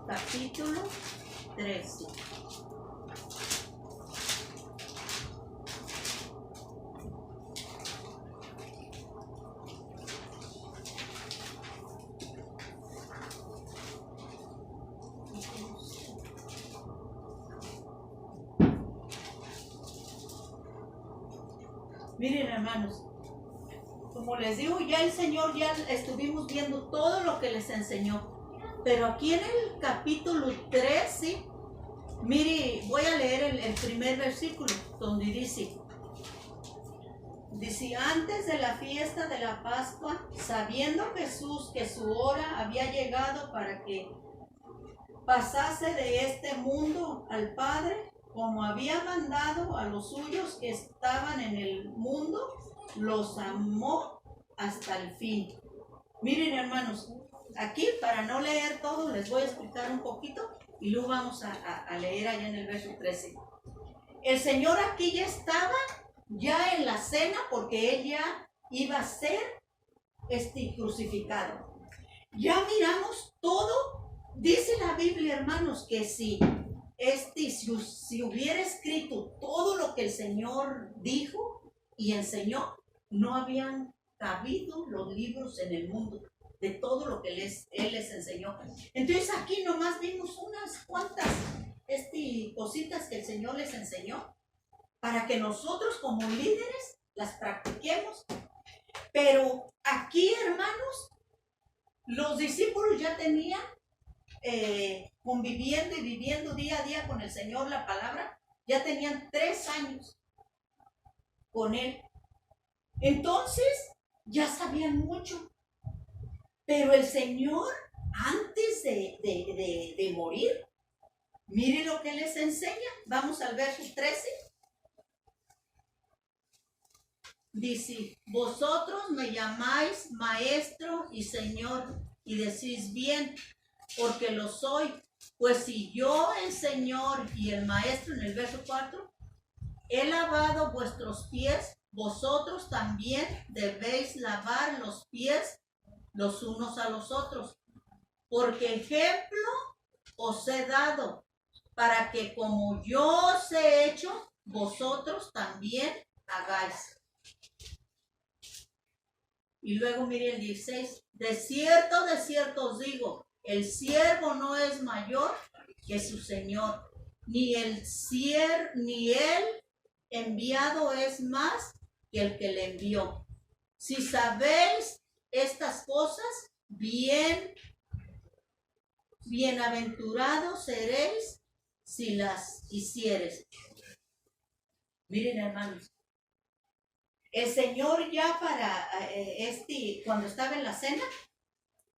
capítulo 13. Miren, hermanos, como les digo, ya el Señor, ya estuvimos viendo todo lo que les enseñó. Pero aquí en el capítulo 13, mire, voy a leer el primer versículo, donde dice, antes de la fiesta de la Pascua, sabiendo Jesús que su hora había llegado para que pasase de este mundo al Padre, como había mandado a los suyos que estaban en el mundo, los amó hasta el fin. Miren, hermanos, aquí para no leer todo les voy a explicar un poquito y luego vamos a leer allá en el verso 13. El Señor aquí ya estaba ya en la cena porque Él ya iba a ser crucificado. Ya miramos todo. Dice la Biblia, hermanos, que si hubiera escrito todo lo que el Señor dijo y enseñó, no habían cabido los libros en el mundo de todo lo que Él les enseñó. Entonces aquí nomás vimos unas cuantas cositas que el Señor les enseñó para que nosotros como líderes las practiquemos. Pero aquí, hermanos, los discípulos ya tenían conviviendo y viviendo día a día con el Señor la palabra, ya tenían 3 años con Él. Entonces ya sabían mucho. Pero el Señor, antes de morir, mire lo que les enseña. Vamos al verso 13. Dice, vosotros me llamáis maestro y Señor, y decís bien, porque lo soy. Pues si yo, el Señor y el maestro, en el verso 4, he lavado vuestros pies, vosotros también debéis lavar los pies los unos a los otros. Porque ejemplo os he dado, para que como yo os he hecho, vosotros también hagáis. Y luego mire el 16. De cierto os digo, el siervo no es mayor que su señor, ni el enviado es más que el que le envió. Si sabéis estas cosas, bienaventurados seréis si las hicieres. Miren, hermanos, el Señor ya para cuando estaba en la cena,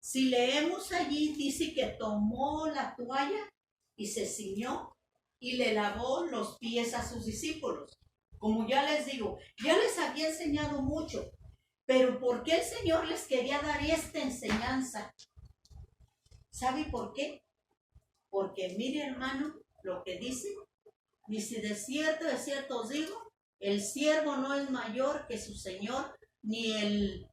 si leemos allí, dice que tomó la toalla y se ciñó y le lavó los pies a sus discípulos. Como ya les digo, ya les había enseñado mucho, pero ¿por qué el Señor les quería dar esta enseñanza? ¿Sabe por qué? Porque mire, hermano, lo que dice, de cierto os digo, el siervo no es mayor que su señor, ni el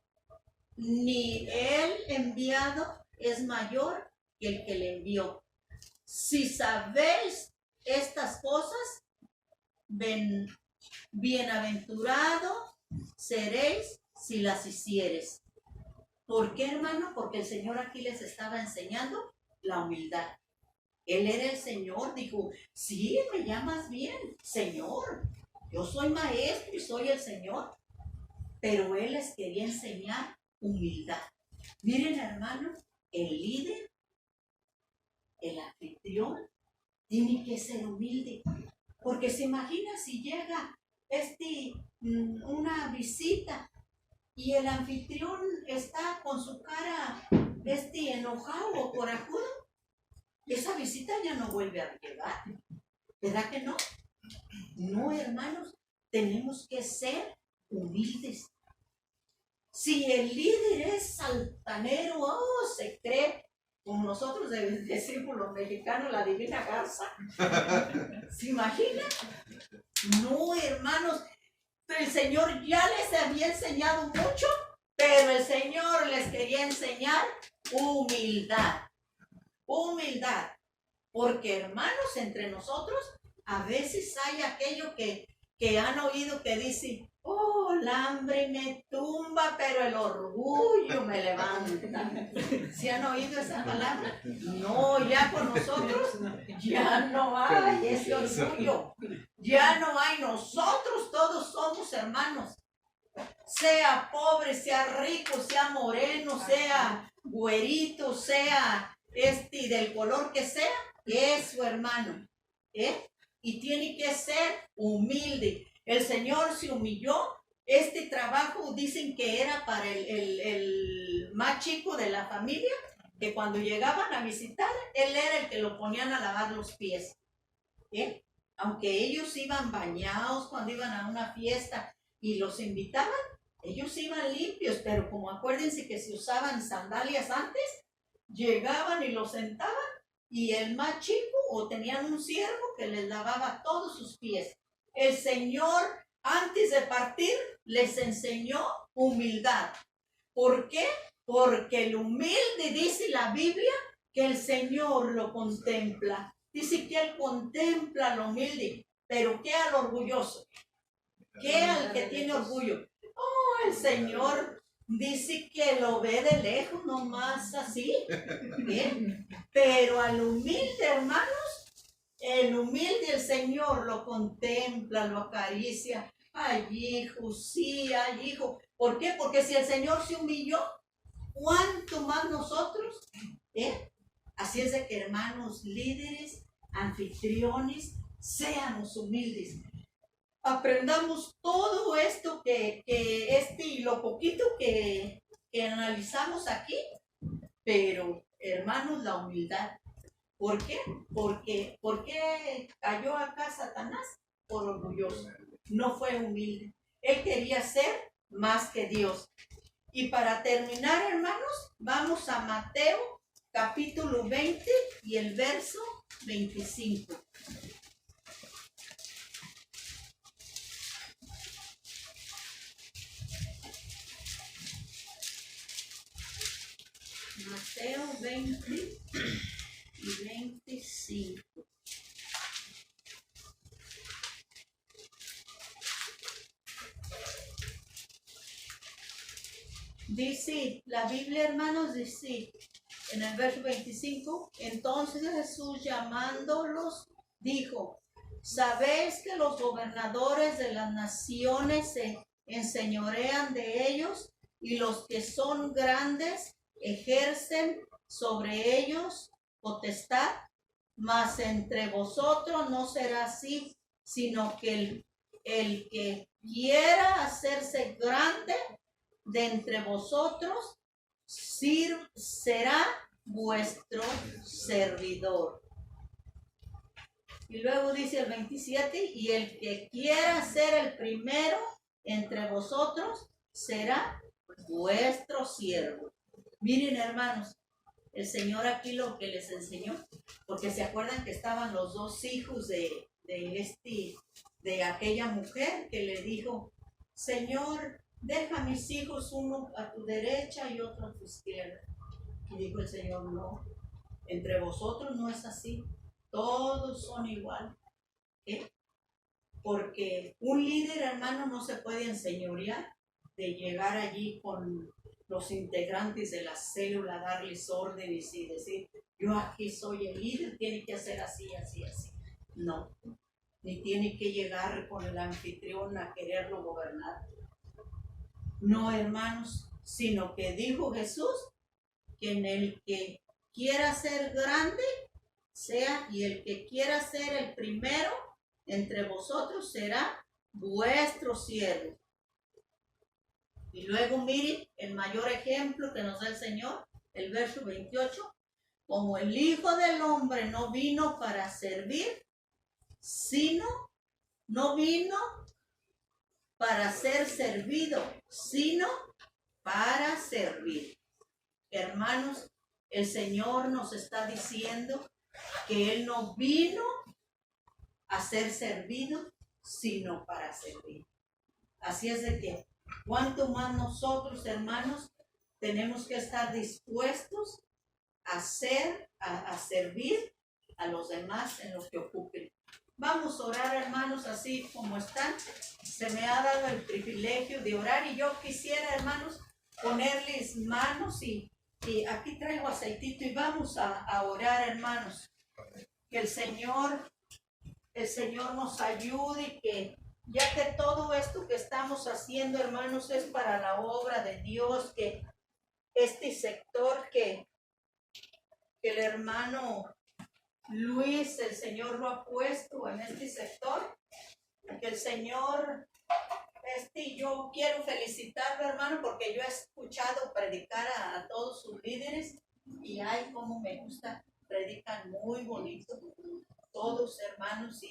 enviado es mayor que el que le envió. Si sabéis estas cosas, bienaventurado seréis si las hicieres. ¿Por qué, hermano? Porque el Señor aquí les estaba enseñando la humildad. Él era el Señor, dijo, sí, me llamas bien, Señor. Yo soy maestro y soy el Señor. Pero Él les quería enseñar humildad. Miren, hermano, el líder, el anfitrión, tiene que ser humilde. Porque se imagina si llega una visita y el anfitrión está con su cara enojado o corajudo, esa visita ya no vuelve a llegar. ¿Verdad que no? No, hermanos, tenemos que ser humildes. Si el líder es saltanero, se cree, como nosotros decimos los mexicanos, la divina garza. ¿Se imagina? No, hermanos, el Señor ya les había enseñado mucho, pero el Señor les quería enseñar humildad. Humildad. Porque hermanos, entre nosotros, a veces hay aquello que han oído que dice, oh, el hambre me tumba, pero el orgullo me levanta. ¿Sí han oído esa palabra? No, ya con nosotros ya no hay ese orgullo. Ya no hay, nosotros todos somos hermanos. Sea pobre, sea rico, sea moreno, sea güerito, sea del color que sea, es su hermano. Y tiene que ser humilde. El Señor se humilló. Este trabajo dicen que era para el más chico de la familia, que cuando llegaban a visitar, él era el que lo ponían a lavar los pies. Aunque ellos iban bañados cuando iban a una fiesta y los invitaban, ellos iban limpios, pero como acuérdense que se usaban sandalias antes, llegaban y los sentaban y el más chico o tenían un siervo que les lavaba todos sus pies. El Señor antes de partir les enseñó humildad. ¿Por qué? Porque el humilde, dice la Biblia, que el Señor lo contempla. Dice que Él contempla al humilde, pero ¿qué al orgulloso? ¿Qué al que tiene orgullo? Oh, el Señor dice que lo ve de lejos, nomás así. ¿Bien? Pero al humilde, hermanos, el humilde, el Señor lo contempla, lo acaricia. Ay, hijo, sí, ay, hijo. ¿Por qué? Porque si el Señor se humilló, ¿cuánto más nosotros? Así es de que, hermanos, líderes, anfitriones, seamos humildes. Aprendamos todo esto y lo poquito que analizamos aquí, pero, hermanos, la humildad. ¿Por qué? ¿Por qué cayó acá Satanás? Por orgulloso. No fue humilde. Él quería ser más que Dios. Y para terminar, hermanos, vamos a Mateo capítulo 20 y el verso 25. Mateo 20 y 25. Dice, la Biblia, hermanos, dice en el verso 25, entonces Jesús llamándolos dijo, ¿sabéis que los gobernadores de las naciones se enseñorean de ellos y los que son grandes ejercen sobre ellos potestad? Mas entre vosotros no será así, sino que el que quiera hacerse grande de entre vosotros será vuestro servidor. Y luego dice el 27, y el que quiera ser el primero entre vosotros será vuestro siervo. Miren, hermanos, el Señor aquí lo que les enseñó, porque se acuerdan que estaban los dos hijos de aquella mujer que le dijo, Señor, deja a mis hijos uno a tu derecha y otro a tu izquierda. Y dijo el Señor, no, entre vosotros no es así, todos son igual. Porque un líder, hermano, no se puede enseñorear de llegar allí con los integrantes de la célula, darles órdenes y decir, yo aquí soy el líder, tiene que hacer así, así, así. No, ni tiene que llegar con el anfitrión a quererlo gobernar. No, hermanos, sino que dijo Jesús que en el que quiera ser grande sea, y el que quiera ser el primero entre vosotros será vuestro siervo. Y luego miren el mayor ejemplo que nos da el Señor, el verso 28, como el Hijo del Hombre no vino para servir, no vino para ser servido, sino para servir. Hermanos, el Señor nos está diciendo que Él no vino a ser servido, sino para servir. Así es de que, cuanto más nosotros, hermanos, tenemos que estar dispuestos a servir a los demás en lo que ocupen. Vamos a orar, hermanos, así como están. Se me ha dado el privilegio de orar y yo quisiera, hermanos, ponerles manos y aquí traigo aceitito y vamos a orar, hermanos. Que el Señor nos ayude y que ya que todo esto que estamos haciendo, hermanos, es para la obra de Dios, que este sector que el hermano Luis, el Señor lo ha puesto en este sector, que el Señor, yo quiero felicitarlo, hermano, porque yo he escuchado predicar a todos sus líderes y ay, cómo me gusta, predican muy bonito, todos, hermanos,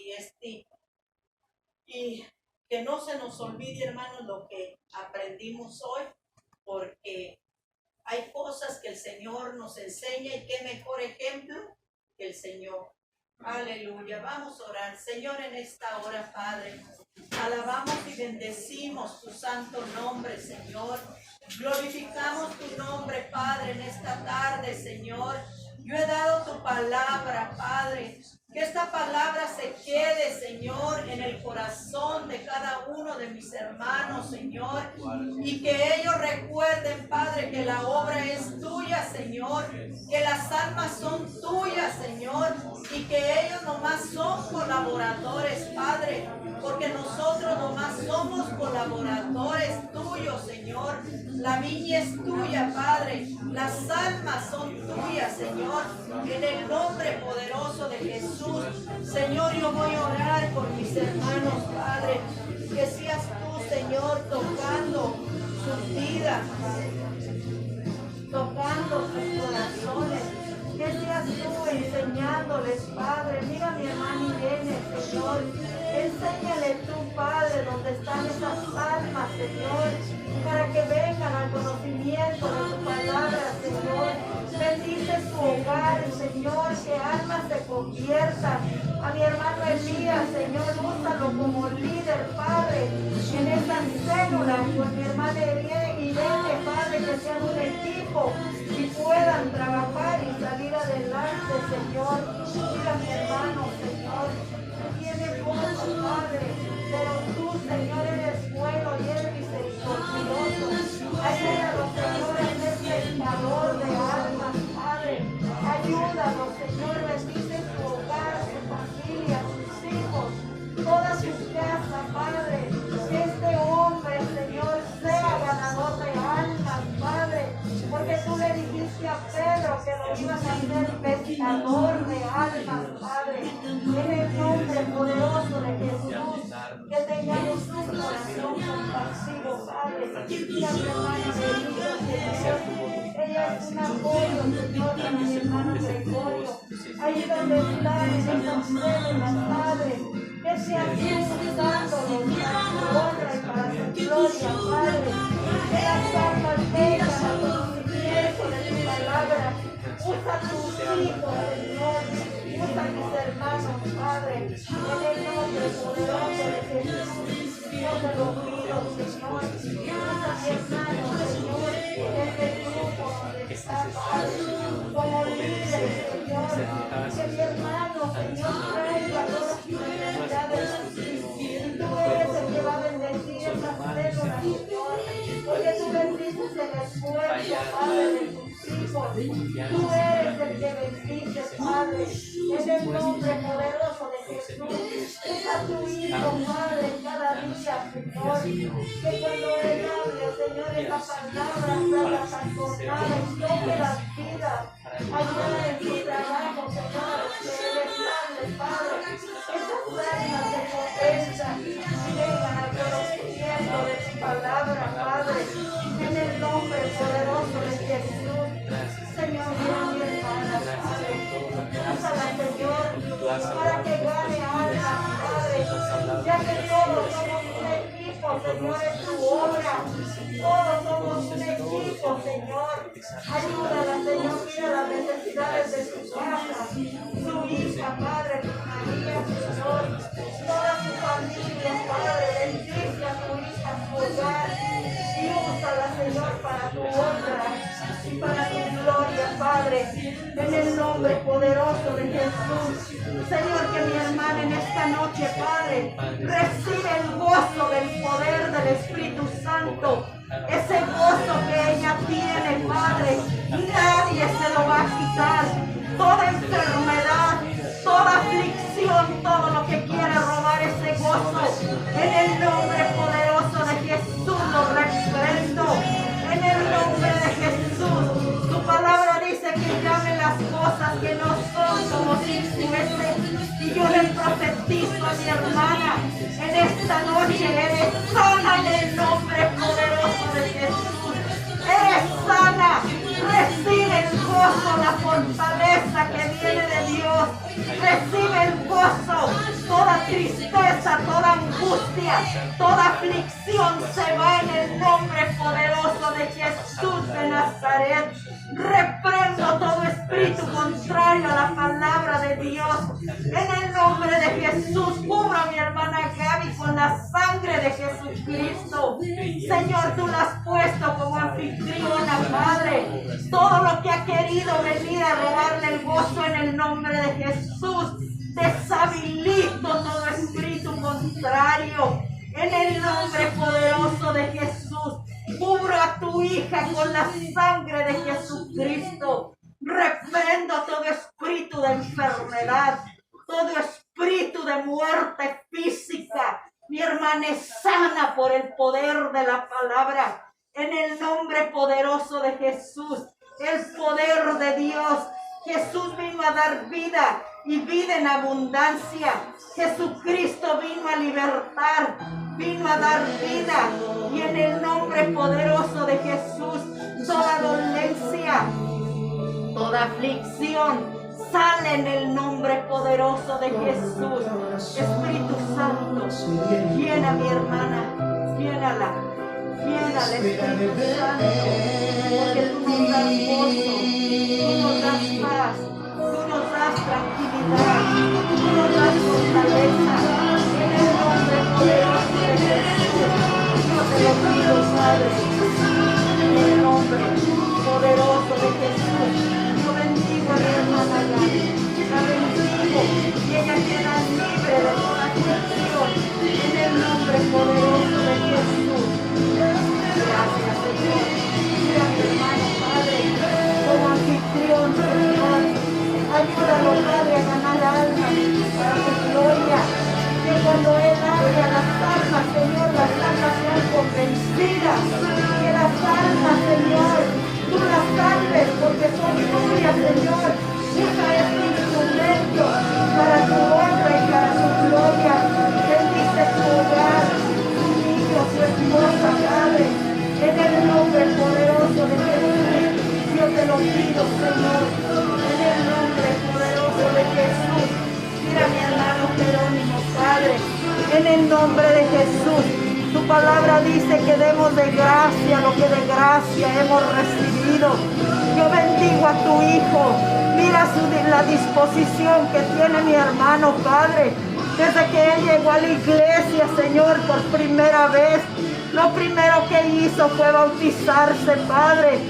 y que no se nos olvide, hermanos, lo que aprendimos hoy, porque hay cosas que el Señor nos enseña y qué mejor ejemplo que el Señor. Aleluya. Vamos a orar. Señor, en esta hora, Padre, alabamos y bendecimos tu santo nombre, Señor. Glorificamos tu nombre, Padre, en esta tarde, Señor. Yo he dado tu palabra, Padre. Que esta palabra se quede, Señor, en el corazón de cada uno de mis hermanos, Señor. Y que ellos recuerden, Padre, que la obra es tuya, Señor. Que las almas son tuyas, Señor. Y que ellos nomás son colaboradores, Padre. Porque nosotros nomás somos colaboradores tuyos, Señor. La viña es tuya, Padre. Las almas son tuyas, Señor. En el nombre poderoso de Jesús. Señor, yo voy a orar por mis hermanos, Padre. Que seas tú, Señor, tocando sus vidas, tocando sus corazones. Que seas tú enseñándoles, Padre. Mira mi hermano Irene, Señor. Enséñale tú, Padre, donde están esas almas, Señor, para que vengan al conocimiento de tu palabra, Señor. Bendice su hogar, Señor, que almas se conviertan. A mi hermano Elías, Señor, úsalo como líder, Padre, en esta célula, con mi hermana Irene, Padre, que sean un equipo y puedan trabajar y salir adelante, Señor. Mira mi hermano, Señor, tiene poco, Padre, pero tú, Señor, eres bueno y eres misericordioso. Ayúdanos, Señor, en este calor de almas, Padre. Ayúdanos, Señor, bendice su hogar, su familia, sus hijos, toda su casa, Padre. Que este hombre, Señor, sea ganador de almas, Padre. Porque tú le dijiste a Pedro que lo ibas a hacer pescador de almas, Padre. En el nombre poderoso de Jesús, que tengamos un corazón compasivo, Padre. Mira mi hermana Benita, Señor. Ella es un apoyo, Señor, para mi hermano Gregorio. Ahí donde está, en esas células, Padre. Que sea tú usándolos para su honra y para su gloria, Padre. Que las almas vengan al conocimiento de tu palabra. Usa tus hijos, Señor. Usa a mis hermanos, Padre. En el nombre poderoso de Jesús. Yo te lo pido, Señor. Usa a mi hermano, Señor. En el grupo donde está, Padre. Como líder, Señor. Que mi hermano, Señor, traiga todas sus necesidades. Y tú eres el que va a bendecir esas células, Señor. Porque tú bendices el esfuerzo, Padre, de tus hijos. Tú eres el que bendices, Padre. En el nombre poderoso de Jesús. Usa tu Hijo, Padre, cada día, Señor. Que cuando Él hable, Señor, esa palabra salga transformada y toque las vidas. Ayuda en tu trabajo, Señor, que Él hable, Padre. Esas almas se convenzan y llegan al conocimiento de tu palabra, Padre. En el nombre poderoso de Jesús. Señor, mira mi hermana, Padre. Úsala, Señor, para que gane almas, Padre. Ya que todos somos un equipo, Señor, en tu obra. Todos somos un equipo, Señor. Ayúdala, Señor, mira las necesidades de su casa, su hija, Padre, María, Señor. Toda su familia, Padre, bendice a su hija, su hogar. Y úsala, úsala, Señor, para tu honra y para tu gloria, Padre, en el nombre poderoso de Jesús. Señor, que mi hermana en esta noche, Padre, recibe el gozo del poder del Espíritu Santo, ese gozo que ella tiene, Padre, nadie se lo va a quitar. Toda enfermedad, toda aflicción, todo lo que quiera robar ese gozo, en el nombre poderoso de Jesús lo reprendo. En el nombre de Jesús, tu palabra dice que llamen las cosas que no son como si fuesen. Y yo le profetizo a mi hermana, en esta noche eres sana en el nombre poderoso de Jesús. Eres sana, recibe el gozo, la fortaleza que viene de Dios. Recibe el gozo, toda tristeza, toda angustia, toda aflicción se va en el nombre poderoso de Jesús de Nazaret. Reprendo todo espíritu contrario a la palabra de Dios. En el nombre de Jesús, cubra a mi hermana Gaby con la sangre de Jesucristo. Señor, tú la has puesto como anfitriona, Padre. Todo lo que ha querido venir a robarle el gozo en el nombre de Jesús, deshabilito todo espíritu contrario. En el nombre poderoso de Jesús, cubro a tu hija con la sangre de Jesucristo. Reprendo todo espíritu de enfermedad, todo espíritu de muerte física. Mi hermana es sana por el poder de la palabra. En el nombre poderoso de Jesús, el poder de Dios. Jesús vino a dar vida y vida en abundancia. Jesucristo vino a libertar, vino a dar vida. Y en el nombre poderoso de Jesús, toda dolencia, toda aflicción, sale en el nombre poderoso de Jesús. Espíritu Santo, llena a mi hermana, llénala, Espíritu Santo, porque tú nos das gozo, tú nos das paz, tú nos das tranquilidad, tú nos das fortaleza. En el nombre poderoso de Jesús, yo te lo pido, Padre, en el nombre poderoso de Jesús. Yo bendigo a mi hermana Gaby, la bendigo y ella queda libre de toda aflicción. En el nombre poderoso de Jesús. Gracias, Señor. Mira a mi hermano, Padre, como anfitrión, Señor. Ayúdalo, Padre, a ganar almas para tu gloria. Que cuando Él hable a las almas, Señor, las almas sean convencidas. Que las almas, Señor, tú las salves porque son tuyas, Señor. Usa este instrumento para tu honra y para tu gloria. Bendice tu hogar, tu niño, su esposa, Padre. En el nombre poderoso de Jesús, yo te lo pido, Señor. En el nombre poderoso de Jesús. Mira a mi hermano Jerónimo, Padre. En el nombre de Jesús. Tu palabra dice que demos de gracia lo que de gracia hemos recibido. Yo bendigo a tu hijo. Mira la disposición que tiene mi hermano, Padre. Desde que él llegó a la iglesia, Señor, por primera vez, lo primero que hizo fue bautizarse, Padre.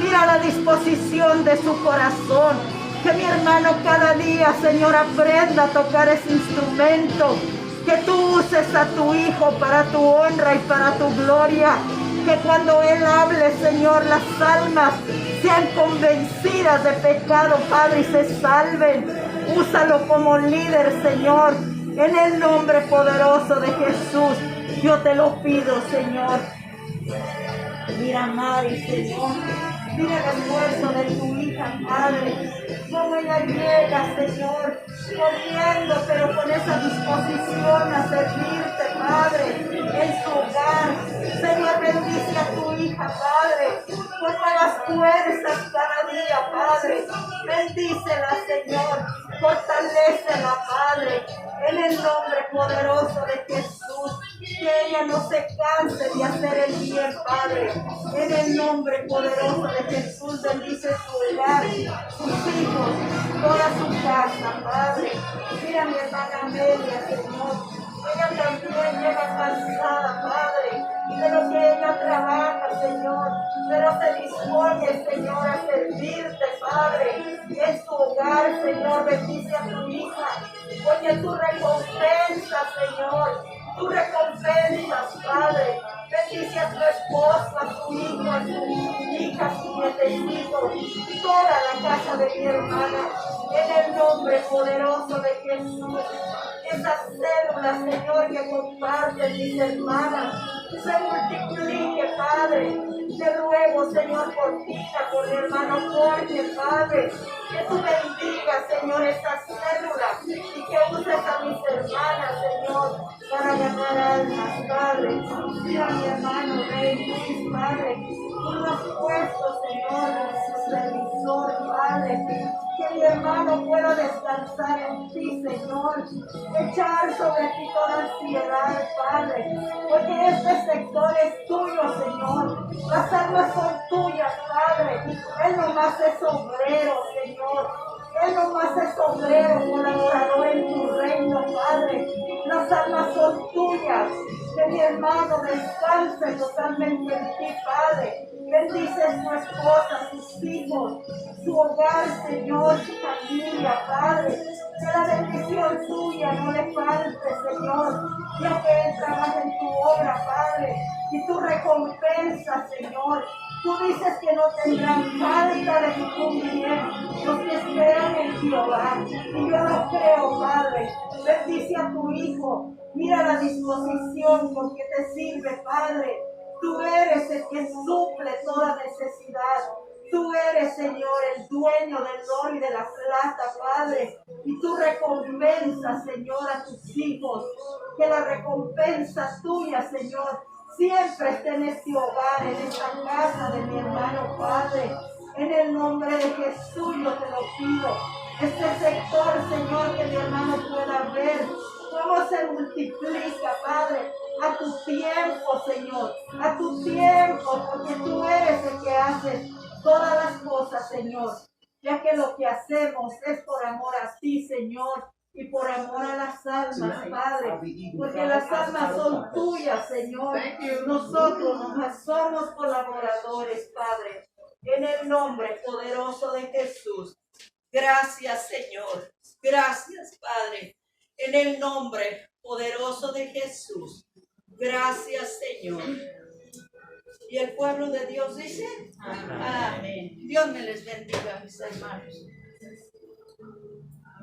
Mira la disposición de su corazón. Que mi hermano cada día, Señor, aprenda a tocar ese instrumento. Que tú uses a tu hijo para tu honra y para tu gloria. Que cuando él hable, Señor, las almas sean convencidas de pecado, Padre, y se salven. Úsalo como líder, Señor. En el nombre poderoso de Jesús, yo te lo pido, Señor. Mira a Mari, Señor. Mira el esfuerzo de tu hija, Padre. Como ella llega, Señor, corriendo, pero con esa disposición a servirte, Padre, en su hogar. Señor, bendice a tu hija, Padre, con nuevas fuerzas cada día, Padre. Bendícela, Señor. Fortalécela, Padre, en el nombre poderoso de Jesús. Que ella no se canse de hacer el bien, Padre. En el nombre poderoso de Jesús, bendice su hogar, sus hijos, toda su casa, Padre. Mira a mi hermana Amelia, Señor. Ella también llega cansada, Padre, de lo que ella trabaja, Señor. dispone, Señor, a servirte, Padre, en su hogar, Señor. Bendice a tu hija, porque tú recompensas, Señor. Tú recompensas, Padre. Bendice a su esposo, a su hijo, a su hija, a su nietecito, toda la casa de mi hermana, en el nombre poderoso de Jesús. Esas células, Señor, que comparten mis hermanas, se multiplique, Padre. Te ruego, Señor, por Tina, por mi hermano Jorge, Padre, que tú bendigas, Señor, estas células y que uses a mis hermanas, Señor, para ganar almas, Padre. Mira a mi hermano Rey Luis, Padre, tú lo has puesto, Señor, en su televisor, Padre, que mi hermano pueda descansar en ti, Señor, echar sobre ti toda ansiedad, Padre, porque este sector es tuyo, Señor. Las almas son tuyas, Padre. Él nomás es obrero, Señor. Él nomás es obrero, colaborador en tu reino, Padre. Las almas son tuyas. Que mi hermano descanse totalmente en ti, Padre. Bendice a su esposa, sus hijos, su hogar, Señor, su familia, Padre. Que la bendición tuya no le falte, Señor, ya que Él trabaja en tu obra, Padre, y tu recompensa, Señor. Tú dices que no tendrán falta de ningún bien los que esperan en Jehová. Y yo lo creo, Padre. Bendice a tu Hijo. Mira la disposición con que te sirve, Padre. Tú eres el que suple toda necesidad. Tú eres, Señor, el dueño del oro y de la plata, Padre. Y tú recompensas, Señor, a tus hijos. Que la recompensa tuya, Señor, siempre esté en este hogar, en esta casa de mi hermano, Padre. En el nombre de Jesús yo te lo pido. Este sector, Señor, que mi hermano pueda ver cómo se multiplica, Padre, a tu tiempo, Señor, a tu tiempo, porque tú eres el que haces todas las cosas, Señor, ya que lo que hacemos es por amor a ti, Señor, y por amor a las almas, Padre, porque las almas son tuyas, Señor. Nosotros nomás somos colaboradores, Padre, en el nombre poderoso de Jesús. Gracias, Señor. Gracias, Padre, en el nombre poderoso de Jesús. Gracias, Señor. Y el pueblo de Dios dice, amén. Dios me les bendiga, mis hermanos.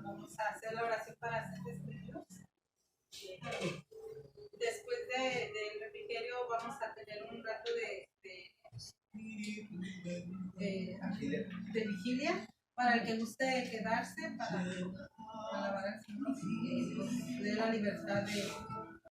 Vamos a hacer la oración para hacer despedidos. Después del refrigerio vamos a tener un rato de vigilia para el que guste quedarse para alabar al Señor y nos dé la libertad de